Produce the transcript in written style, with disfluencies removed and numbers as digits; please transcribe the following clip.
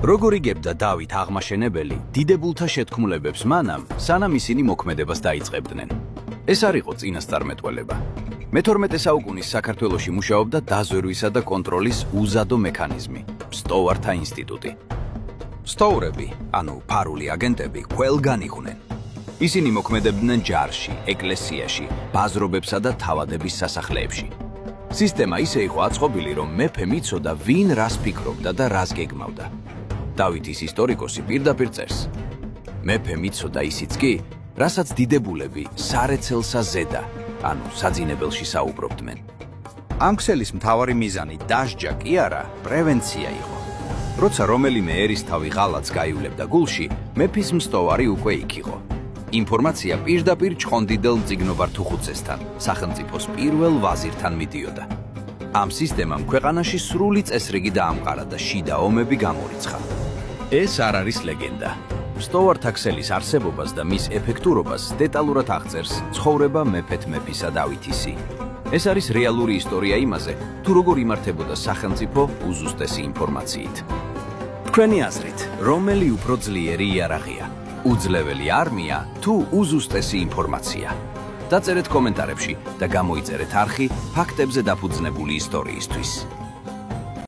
როგორ იგებდა დავით აღმაშენებელი დიდებულთა შეთქმულებებს მანამ, სანამ ისინი მოქმედებას დაიწყებდნენ. ეს არ იყო წინასწარმეტყველება. მე-12 საუკუნის საქართველოში მუშაობდა დაზვერვისა და კონტროლის უზადო მექანიზმი, სტოვართა ინსტიტუტი. სტოურები, ანუ ფარული აგენტები, ყველგან იყვნენ. ისინი მოქმედებდნენ ჯარში, ეკლესიაში, ბაზრობებსა და თავადების სასახლეებში. სისტემა ისე იყო აწყობილი, რომ მეფე მიცოდა, ვინ რას ფიქრობდა და რას გეგმავდა. დავითის ისტორიკოსი პირდაპირ წერს. მეფე მიცოდა ისიც კი, რასაც დიდებულები სარეცელსა ზედა, ანუ საძინებელში საუბრობდნენ. ამ ქსელის მთავარი მიზანი დასჯა კი არა, პრევენცია იყო. როცა რომელიმე ერისთავი ღალატს გაიულებდა გულში, მეფის მსტოვარი უკვე იქ იყო. ინფორმაცია პირდაპირ ჭყონდიდელ მწიგნობარ თუხუცესთან, სახელმწიფოს პირველ ვაზირთან მიდიოდა. ამ სისტემამ ქვეყანაში სრული წესრიგი დაამყარა და შიდა ომები გამორიცხა. ეს არ არის ლეგენდა. სტოვართა ქსელის არსებობას და მის ეფექტურობას დეტალურად აღწერს ცხოვრება მეფეთ მეფისა დავითისი. ეს არის რეალური ისტორია იმაზე, თუ როგორ იმართებოდა სახელმწიფო უზუსტესი ინფორმაციით. თქვენი აზრით, რომელი უფრო ძლიერი იარაღია? უძლეველი არმია თუ უზუსტესი ინფორმაცია? დაწერეთ კომენტარებში და გამოიწერეთ არხი ფაქტებზე დაფუძნებული ისტორიისთვის.